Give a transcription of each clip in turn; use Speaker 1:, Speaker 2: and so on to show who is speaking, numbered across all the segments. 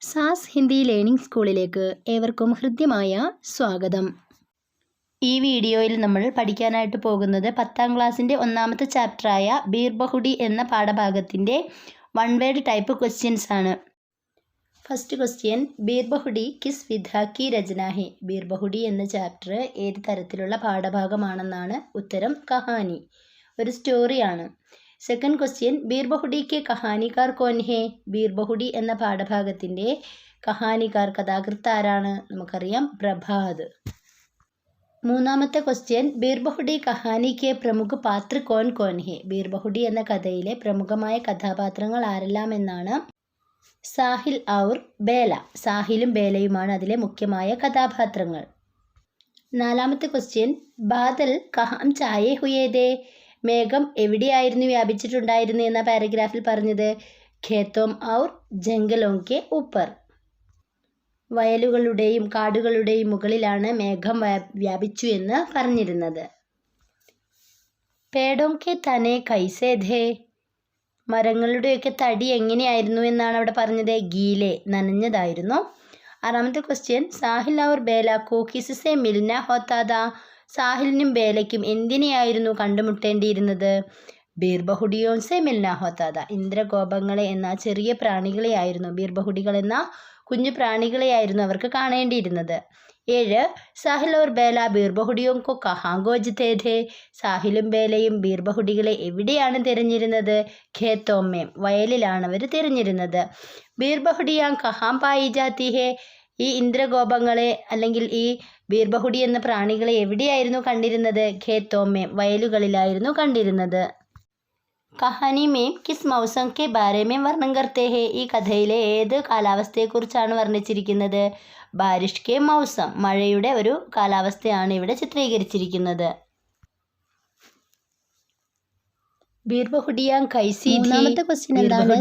Speaker 1: സാസ് Hindi learning സ്കൂളിലേക്ക് ഏവർക്കും ഹൃദ്യമായ സ്വാഗതം. ഈ വീഡിയോയിൽ നമ്മൾ പഠിക്കാനായിട്ട് പോകുന്നത് 10ാം ക്ലാസ്സിൻ്റെ ഒന്നാമത്തെ ചാപ്റ്ററായ ബീർബഹുടി എന്ന പാഠഭാഗത്തിൻ്റെ വൺ വേർഡ് ടൈപ്പ് ക്വസ്റ്റ്യൻസ് ആണ്. ഫസ്റ്റ് ക്വസ്റ്റ്യൻ, ബീർബഹുടി കിസ് വിധ കി രചന ഹെ. ബീർബഹുടി എന്ന ചാപ്റ്റർ ഏത് തരത്തിലുള്ള പാഠഭാഗമാണെന്നാണ് ഉത്തരം. കഹാനി, ഒരു സ്റ്റോറിയാണ്. സെക്കൻഡ് ക്വസ്റ്റ്യൻ, ബീർബഹുടി കെ കഹാനിക്കാർ കോൻ ഹെ. ബീർബഹുടി എന്ന പാഠഭാഗത്തിൻ്റെ കഹാനിക്കാർ, കഥാകൃത്ത് ആരാണ്? നമുക്കറിയാം, പ്രഭാത്. മൂന്നാമത്തെ ക്വസ്റ്റ്യൻ, ബീർബഹുടി കഹാനി കെ പ്രമുഖ പാത്ര കോൻ കോൻ ഹെ. ബീർബഹുടി എന്ന കഥയിലെ പ്രമുഖമായ കഥാപാത്രങ്ങൾ ആരെല്ലാം എന്നാണ്. സാഹിൽ ഔർ ബേല. സാഹിലും ബേലയുമാണ് അതിലെ മുഖ്യമായ കഥാപാത്രങ്ങൾ. നാലാമത്തെ ക്വസ്റ്റ്യൻ, ബാദൽ കഹാം ചായേ ഹുയേ ദേ. മേഘം എവിടെയായിരുന്നു വ്യാപിച്ചിട്ടുണ്ടായിരുന്നു എന്ന പാരഗ്രാഫിൽ പറഞ്ഞത്? ഖേത്തോം ഔർ ജംഗലോം കെ ഊപ്പർ. വയലുകളുടെയും കാടുകളുടെയും മുകളിലാണ് മേഘം വ്യാപിച്ചു എന്ന് പറഞ്ഞിരുന്നത്. പേടോം കെ തനെ കൈസേ ധേ. മരങ്ങളുടെയൊക്കെ തടി എങ്ങനെയായിരുന്നു എന്നാണ് അവിടെ പറഞ്ഞത്? ഗീലെ, നനഞ്ഞതായിരുന്നു. ആറാമത്തെ ക്വസ്റ്റ്യൻ, സാഹിൽ ഔർ ബേല കോ കിസ്സേ മിൽന ഹോത്താ താ. സാഹിലിനും ബേലയ്ക്കും എന്തിനെയായിരുന്നു കണ്ടുമുട്ടേണ്ടിയിരുന്നത്? ബീർബഹുഡിയോൻ സെ മിൽന ഹോത്താ താ. ഇന്ദ്രഗോപങ്ങളെ എന്ന ചെറിയ പ്രാണികളെയായിരുന്നു, ബീർബഹുഡികൾ എന്ന കുഞ്ഞു പ്രാണികളെയായിരുന്നു അവർക്ക് കാണേണ്ടിയിരുന്നത്. 7. സാഹിൽ ഔർ ബേല ബീർബഹുഡിയോം കോ കഹാ ഗോജ്തേ ധേ. സാഹിലും ബേലയും ബീർബഹുഡികളെ എവിടെയാണ് തിരഞ്ഞിരുന്നത്? ഖേത്തോമേം, വയലിലാണ് അവർ തിരഞ്ഞിരുന്നത്. ബീർബഹുഡിയാം കഹാം പായി ജാത്തി ഹേ. ഈ ഇന്ദ്രഗോപങ്ങളെ അല്ലെങ്കിൽ ഈ ബീർബഹുടി എന്ന പ്രാണികളെ എവിടെയായിരുന്നു കണ്ടിരുന്നത്? ഖേത്തോമേം, വയലുകളിലായിരുന്നു കണ്ടിരുന്നത്. കഹാനി മേം കിസ് മൗസം കെ ബാരെ മേം വർണ്ണം കർത്തേ ഹേ. ഈ കഥയിലെ ഏത് കാലാവസ്ഥയെക്കുറിച്ചാണ് വർണ്ണിച്ചിരിക്കുന്നത്? ബാരിഷ് കെ മൗസം, മഴയുടെ ഒരു കാലാവസ്ഥയാണ് ഇവിടെ ചിത്രീകരിച്ചിരിക്കുന്നത്. ബീർബഹുഡിയാം കൈസി ധി.
Speaker 2: മൂന്നാമത്തെ ക്വസ്റ്റ്യൻ എന്താണ്?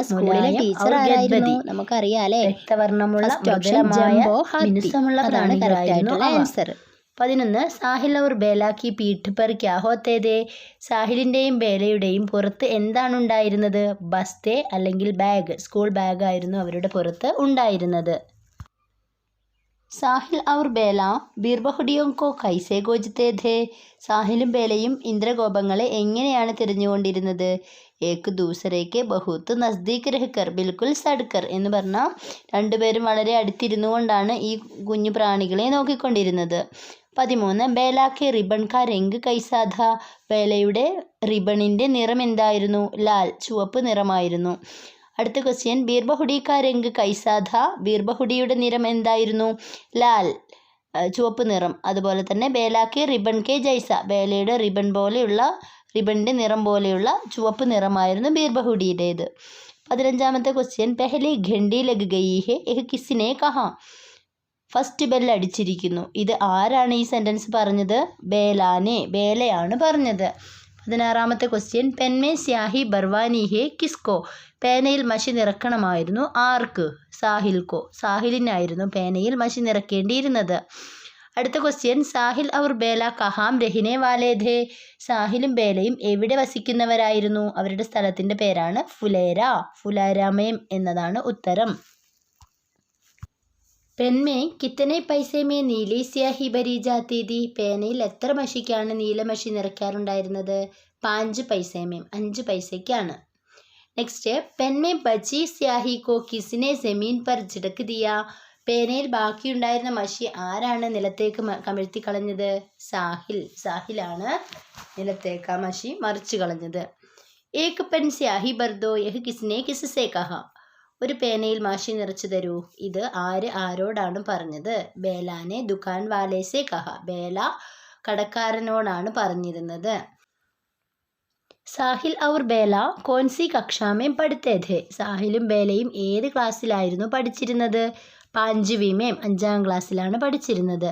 Speaker 2: സ്കൂളിലെ ടീച്ചർ ആരായിരുന്നു? നമുക്കറിയാലേ,
Speaker 1: രക്തവർണ്ണമുള്ള മിനുസമുള്ള പ്രാണികളായിരുന്നു ആൻസർ. 11. സാഹിൽ ഔർ ബേല കി പീഠ് പർ ക്യാ ഹോത്തേ ധേ. സാഹിലിൻ്റെയും ബേലയുടെയും പുറത്ത് എന്താണ് ഉണ്ടായിരുന്നത്? ബസ്തേ അല്ലെങ്കിൽ ബാഗ്, സ്കൂൾ ബാഗ് ആയിരുന്നു അവരുടെ പുറത്ത് ഉണ്ടായിരുന്നത്. സാഹിൽ ഔർ ബേല ബീർബഹുഡിയോം കോ കൈസേ ഗോജ്തേ ധേ. സാഹിലും ബേലയും ഇന്ദ്രഗോപങ്ങളെ എങ്ങനെയാണ് തിരഞ്ഞുകൊണ്ടിരുന്നത്? ഏക് ദൂസരേക്ക് ബഹുത്ത് നസ്ദീക് രഹ്കർ ബിൽക്കുൽ സഡ്കർ എന്ന് പറഞ്ഞാൽ രണ്ടുപേരും വളരെ അടുത്തിരുന്നു കൊണ്ടാണ് ഈ കുഞ്ഞു പ്രാണികളെ നോക്കിക്കൊണ്ടിരുന്നത്. 13. ബേല കെ റിബൺ കാ രംഗ് കൈസാ ഥാ. ബേലയുടെ റിബണിൻ്റെ നിറം എന്തായിരുന്നു? ലാൽ, ചുവപ്പ് നിറമായിരുന്നു. അടുത്ത ക്വസ്റ്റ്യൻ, ബീർബഹുടി കാ രംഗ് കൈസാ ഥാ. ബീർബഹുഡിയുടെ നിറം എന്തായിരുന്നു? ലാൽ, ചുവപ്പ് നിറം. അതുപോലെ തന്നെ ബേല കെ റിബൺ കെ ജൈസ. ബേലയുടെ റിബണിൻ്റെ നിറം പോലെയുള്ള ചുവപ്പ് നിറമായിരുന്നു ബീർബഹുഡിയുടേത്. 15ാമത്തെ ക്വസ്റ്റ്യൻ, പെഹ്ലി ഘണ്ടി ലഗ് ഗയി ഹെ എഹ് കിസ്നെ കഹാ. ഫസ്റ്റ് ബെൽ അടിച്ചിരിക്കുന്നു. ഇത് ആരാണ് ഈ സെൻറ്റൻസ് പറഞ്ഞത്? ബേലാനെ, ബേലയാണ് പറഞ്ഞത്. 16ാമത്തെ ക്വസ്റ്റ്യൻ, പെൻമേ സ്യാഹി ബർവാനി ഹെ കിസ്കോ. പേനയിൽ മഷി നിറക്കണമായിരുന്നു ആർക്ക്? സാഹിൽക്കോ. സാഹിലിനായിരുന്നു പേനയിൽ മഷി നിറക്കേണ്ടിയിരുന്നത്. അടുത്ത ക്വസ്റ്റ്യൻ, സാഹിൽ ഔർ ബേല കഹാം രഹിനെ വാലേ ധേ. സാഹിലും ബേലയും എവിടെ വസിക്കുന്നവരായിരുന്നു? അവരുടെ സ്ഥലത്തിൻ്റെ പേരാണ് ഫുലേര, ഫുലാരാമയം എന്നതാണ് ഉത്തരം. പെൻമേ കിത്തനെ പൈസേ മേ നീലി സ്യാഹി ഭരി ജാത്തി ഥി. പേനയിൽ എത്ര മഷിക്കാണ് നീലമഷി നിറയ്ക്കാറുണ്ടായിരുന്നത്? 5 പൈസേമേം, 5 പൈസയ്ക്കാണ്. നെക്സ്റ്റ്, പെൻമേ ബച്ചി സ്യാഹി കോ കിസിനെ ജമീൻ പർ ജിടക് ദിയ. പേനയിൽ ബാക്കിയുണ്ടായിരുന്ന മഷി ആരാണ് നിലത്തേക്ക് കമിഴ്ത്തി കളഞ്ഞത്? സാഹിലാണ് നിലത്തേക്ക് ആ മഷി മറിച്ചു കളഞ്ഞത്. ഏക് പെൻ സ്യാഹി ബർദോ യഹ് കിസ്നെ കിസ്സേ കഹാ. ഒരു പേനയിൽ മഷി നിറച്ചു തരൂ. ഇത് ആരോടാണ് പറഞ്ഞത്? ബേലാനെ ദുകാൻ വാലേസെ കഹ. ബേല കടക്കാരനോടാണ് പറഞ്ഞിരുന്നത്. സാഹിൽ ഔർ ബേല കോൻസി കക്ഷാമേ പഠിത്തേ ധേ. സാഹിലും ബേലയും ഏത് ക്ലാസ്സിലായിരുന്നു പഠിച്ചിരുന്നത്? 5വീമേം, 5ാം ക്ലാസ്സിലാണ് പഠിച്ചിരുന്നത്.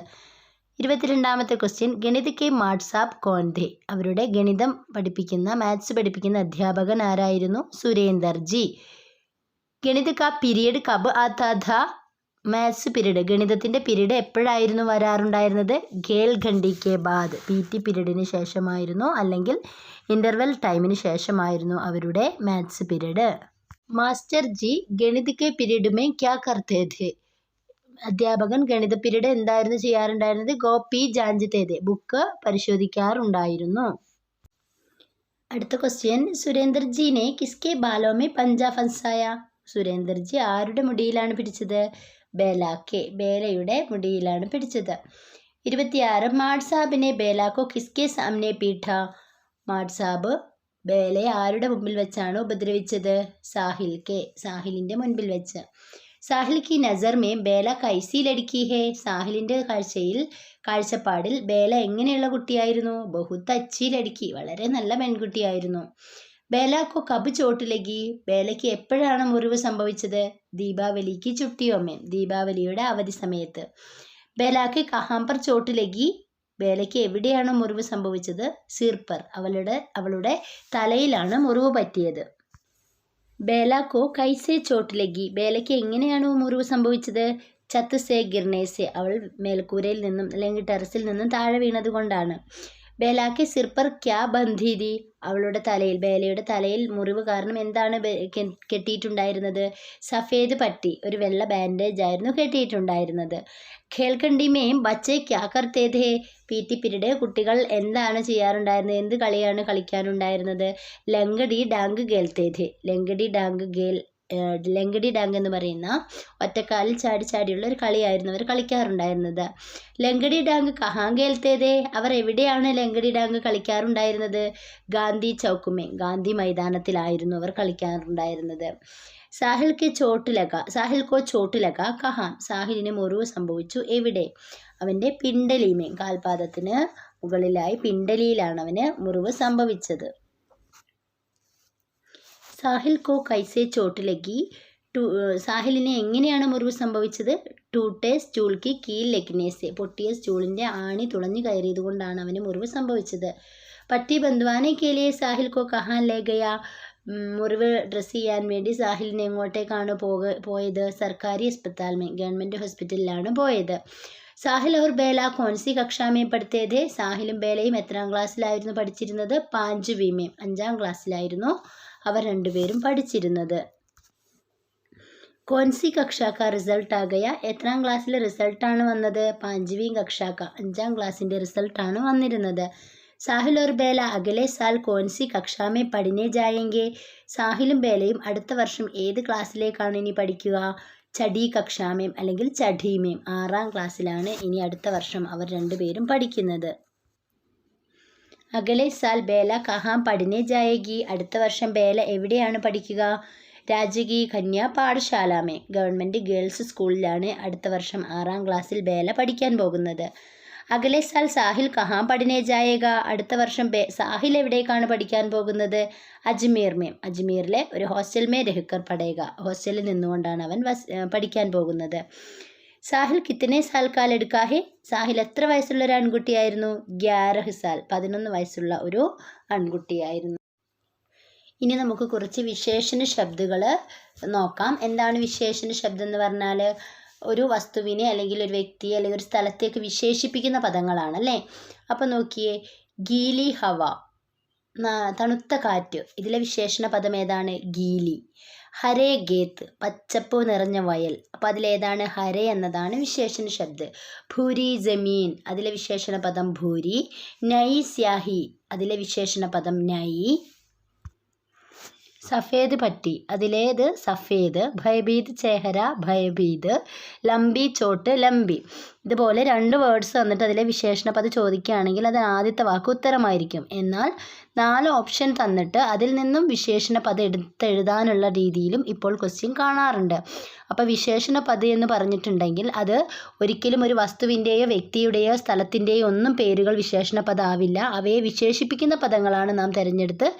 Speaker 1: 22ാമത്തെ ക്വസ്റ്റ്യൻ, ഗണിത് കെ മാട്സാബ് കോൻ ധേ. അവരുടെ ഗണിതം പഠിപ്പിക്കുന്ന, മാത്സ് പഠിപ്പിക്കുന്ന അധ്യാപകൻ ആരായിരുന്നു? സുരേന്ദർ ജി. ഗണിത് കാ പീരീഡ് കബ് ആത്താ ഥാ. മാത്സ് പീരീഡ്, ഗണിതത്തിൻ്റെ പീരീഡ് എപ്പോഴായിരുന്നു വരാറുണ്ടായിരുന്നത്? ഖേൽ ഘണ്ടി കെ ബാദ്. PT പീരീഡിന് ശേഷമായിരുന്നു, അല്ലെങ്കിൽ ഇൻ്റർവെൽ ടൈമിന് ശേഷമായിരുന്നു അവരുടെ മാത്സ് പീരീഡ്. മാസ്റ്റർ ജി ഗണിത് കെ പീരീഡ് മേ ക്യാ കർത്തേ ഥേ? അധ്യാപകൻ ഗണിത പീരീഡ് എന്തായിരുന്നു ചെയ്യാറുണ്ടായിരുന്നത്? കോപ്പി ജാഞ്ചത്തെ ഥേ, ബുക്ക് പരിശോധിക്കാറുണ്ടായിരുന്നു. അടുത്ത ക്വസ്റ്റ്യൻ, സുരേന്ദർ ജിനെ കിസ്കെ ബാലോ മേ പഞ്ച ഫൻസായ? സുരേന്ദർ ജി ആരുടെ മുടിയിലാണ് പിടിച്ചത്? ബേലാക്കെ, ബേലയുടെ മുടിയിലാണ് പിടിച്ചത്. 26 മാഡ് സാബിനെ ബേലാക്കോ കിസ്കെ സാമനെ പീഠ? മാഡ് സാബ് ബേലയെ ആരുടെ മുമ്പിൽ വെച്ചാണ് ഉപദ്രവിച്ചത്? സാഹിലിന്റെ മുൻപിൽ വെച്ച്. സാഹിൽ കി നസർ മേ ബേല കൈസി ലടുക്കി ഹേ? സാഹിലിന്റെ കാഴ്ചപ്പാടിൽ ബേല എങ്ങനെയുള്ള കുട്ടിയായിരുന്നു? ബഹുത്ത് അച്ചി ലടുക്കി, വളരെ നല്ല പെൺകുട്ടിയായിരുന്നു. ബേലാക്കോ കബ് ചോട്ട് ലഗി? ബേലയ്ക്ക് എപ്പോഴാണ് മുറിവ് സംഭവിച്ചത്? ദീപാവലിക്ക് ചുട്ടിയോമേ, ദീപാവലിയുടെ അവധി സമയത്ത്. ബേലാക്ക് കഹാം പർ ചോട്ട് ലഗി? ബേലയ്ക്ക് എവിടെയാണ് മുറിവ് സംഭവിച്ചത്? സിർ പർ, അവളുടെ തലയിലാണ് മുറിവ് പറ്റിയത്. ബേലാക്കോ കൈസെ ചോട്ട് ലഗി? ബേലയ്ക്ക് എങ്ങനെയാണ് മുറിവ് സംഭവിച്ചത്? ചത്ത് സേ ഗിർനെ സെ, അവൾ മേൽക്കൂരയിൽ നിന്നും അല്ലെങ്കിൽ ടെറസിൽ നിന്നും താഴെ വീണത് കൊണ്ടാണ്. ബേലാക്കെ സിർ പർ ക്യാ ബന്ധി തി? ബേലയുടെ തലയിൽ മുറിവ് കാരണം എന്താണ് കെട്ടിയിട്ടുണ്ടായിരുന്നത്? സഫേദ് പട്ടി, ഒരു വെള്ള ബാൻഡേജ് ആയിരുന്നു കെട്ടിയിട്ടുണ്ടായിരുന്നത്. ഖേൽക്കണ്ടി മേം ബച്ചെ ക്യാ കർത്തേ ഥേ? PT പീരീഡ് കുട്ടികൾ എന്താണ് ചെയ്യാറുണ്ടായിരുന്നത്? എന്ത് കളിയാണ് കളിക്കാനുണ്ടായിരുന്നത്? ലങ്കടി ഡാങ്ക് ഗേൽത്തേ ഥേ. ലങ്കടി ഡാങ്ക് എന്ന് പറയുന്ന ഒറ്റക്കാലിൽ ചാടിയുള്ള ഒരു കളിയായിരുന്നു അവർ കളിക്കാറുണ്ടായിരുന്നത്. ലങ്കടി ഡാങ്ക് കഹാ ഗേൽത്തേ ഥേ? അവർ എവിടെയാണ് ലങ്കടി ഡാങ്ക് കളിക്കാറുണ്ടായിരുന്നത്? ഗാന്ധി ചൗക്കുമേ, ഗാന്ധി മൈതാനത്തിലായിരുന്നു അവർ കളിക്കാറുണ്ടായിരുന്നത്. സാഹിൽ കോ ചോട്ട് ലഗ കഹാം? സാഹിലിന് മുറിവ് സംഭവിച്ചു എവിടെ? അവൻ്റെ പിണ്ടലിമേ, കാൽപാദത്തിന് മുകളിലായി പിണ്ടലിയിലാണ് അവന് മുറിവ് സംഭവിച്ചത്. സാഹിൽ കോ കൈസെ ചോട്ട് ലഗി? സാഹിലിന് എങ്ങനെയാണ് മുറിവ് സംഭവിച്ചത്? ടൂട്ടെ സ്റ്റൂൾ കി കീൽ ലഗ്നേസെ, പൊട്ടിയ സ്റ്റൂളിൻ്റെ ആണി തുളഞ്ഞു കയറിയത് കൊണ്ടാണ് അവന് മുറിവ് സംഭവിച്ചത്. പട്ടി ബന്ധുവാനെ കേലിയെ സാഹിൽ കോ കഹാൻ ലേ ഗയാ? മുറിവ് ഡ്രസ്സ് ചെയ്യാൻ വേണ്ടി സാഹിലിനെ എങ്ങോട്ടേക്കാണ് പോയത്? സർക്കാരി അസ്പതാൽ, ഗവൺമെൻറ് ഹോസ്പിറ്റലിലാണ് പോയത്. സാഹിൽ और ബേല കോൺസി കക്ഷാമേ പഠിത്തേ ഥേ? സാഹിലും ബേലയും എത്രാം ക്ലാസ്സിലായിരുന്നു പഠിച്ചിരുന്നത്? 5വീം, 5ാം ക്ലാസ്സിലായിരുന്നു അവർ രണ്ടുപേരും പഠിച്ചിരുന്നത്. കോൺസി കക്ഷാക്ക റിസൾട്ട് ആകയ? എത്രാം ക്ലാസ്സിലെ റിസൾട്ടാണ് വന്നത്? 5വീം കക്ഷാക്ക, 5ാം ക്ലാസ്സിൻ്റെ റിസൾട്ടാണ് വന്നിരുന്നത്. സാഹിൽ और ബേല അഗലെ സാൽ കോൺസി കക്ഷാമേ പഠിനെ ജായെങ്കെ? സാഹിലും ബേലയും അടുത്ത വർഷം ഏത് ക്ലാസ്സിലേക്കാണ് ഇനി പഠിക്കുക? ചടി കക്ഷാമേം അല്ലെങ്കിൽ ചഠീമേം, 6ാം ക്ലാസ്സിലാണ് ഇനി അടുത്ത വർഷം അവർ രണ്ടുപേരും പഠിക്കുന്നത്. അഗലെ സാൽ ബേല കഹാം പഠിനെ ജായേഗി? അടുത്ത വർഷം ബേല എവിടെയാണ് പഠിക്കുക? രാജകീയ കന്യാ പാഠശാലാമേ, ഗവൺമെൻറ് ഗേൾസ് സ്കൂളിലാണ് അടുത്ത വർഷം 6ാം ക്ലാസ്സിൽ ബേല പഠിക്കാൻ പോകുന്നത്. അഗലെ സാൽ സാഹിൽ കഹാം പഠിനെ ജായേഗ? അടുത്ത വർഷം സാഹിൽ എവിടേക്കാണ് പഠിക്കാൻ പോകുന്നത്? അജ്മീർമേം, അജ്മീറിലെ ഒരു ഹോസ്റ്റൽ മേ രഹ്കർ പഠേഗ, ഹോസ്റ്റലിൽ നിന്നുകൊണ്ടാണ് അവൻ പഠിക്കാൻ പോകുന്നത്. സാഹിൽ കിത്തനെ സാൽ കാൽ എടുക്കാ ഹേ? സാഹിൽ എത്ര വയസ്സുള്ള ഒരു ആൺകുട്ടിയായിരുന്നു? 11 സാൽ, 11 വയസ്സുള്ള ഒരു ആൺകുട്ടിയായിരുന്നു. ഇനി നമുക്ക് കുറച്ച് വിശേഷണ ശബ്ദങ്ങൾ നോക്കാം. എന്താണ് വിശേഷണ ശബ്ദം എന്ന് പറഞ്ഞാൽ? ഒരു വസ്തുവിനെ അല്ലെങ്കിൽ ഒരു വ്യക്തിയെ അല്ലെങ്കിൽ ഒരു സ്ഥലത്തേക്ക് വിശേഷിപ്പിക്കുന്ന പദങ്ങളാണ് അല്ലേ. അപ്പോൾ നോക്കിയേ, ഗീലി ഹവ, തണുത്ത കാറ്റ്, ഇതിലെ വിശേഷണ പദം ഏതാണ്? ഗീലി. ഹരേ ഗേത്ത്, പച്ചപ്പ് നിറഞ്ഞ വയൽ, അപ്പോൾ അതിലേതാണ്? ഹരേ എന്നതാണ് വിശേഷണ ശബ്ദം. ഭൂരി ജമീൻ, അതിലെ വിശേഷണ പദം ഭൂരി. നൈ സ്യാഹി, അതിലെ വിശേഷണ പദം നൈ. സഫേദ് പട്ടി, അതിലേത്? സഫേദ്. ഭയഭീത് ചേഹര, ഭയഭീത്. ലംബി ചോട്ട്, ലംബി. ഇതുപോലെ 2 വേർഡ്സ് തന്നിട്ട് അതിലെ വിശേഷണ പദം ചോദിക്കുകയാണെങ്കിൽ അത് ആദ്യത്തെ വാക്ക് ഉത്തരമായിരിക്കും. എന്നാൽ 4 ഓപ്ഷൻ തന്നിട്ട് അതിൽ നിന്നും വിശേഷണ പദം എടുത്തെഴുതാനുള്ള രീതിയിലും ഇപ്പോൾ ക്വസ്റ്റ്യൻ കാണാറുണ്ട്. അപ്പോൾ വിശേഷണ പദം എന്ന് പറഞ്ഞിട്ടുണ്ടെങ്കിൽ അത് ഒരിക്കലും ഒരു വസ്തുവിൻ്റെയോ വ്യക്തിയുടെയോ സ്ഥലത്തിൻ്റെയോ ഒന്നും പേരുകൾ വിശേഷണ പദം ആവില്ല. അവയെ വിശേഷിപ്പിക്കുന്ന പദങ്ങളാണ് നാം തിരഞ്ഞെടുത്ത്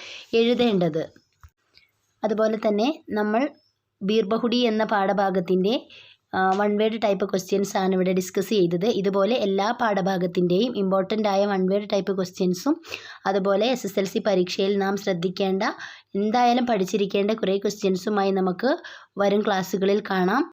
Speaker 1: എഴുതേണ്ടത്. അതുപോലെ തന്നെ നമ്മൾ ബീർബഹുടി എന്ന പാഠഭാഗത്തിൻ്റെ 1 വേർഡ് ടൈപ്പ് ക്വസ്റ്റ്യൻസ് ആണ് ഇവിടെ ഡിസ്കസ് ചെയ്തത്. ഇതുപോലെ എല്ലാ പാഠഭാഗത്തിൻ്റെയും ഇമ്പോർട്ടൻ്റ് ആയ 1 വേർഡ് ടൈപ്പ് ക്വസ്റ്റ്യൻസും അതുപോലെ SSLC പരീക്ഷയിൽ നാം ശ്രദ്ധിക്കേണ്ട, എന്തായാലും പഠിച്ചിരിക്കേണ്ട കുറേ ക്വസ്റ്റ്യൻസുമായി നമുക്ക് വരും ക്ലാസ്സുകളിൽ കാണാം.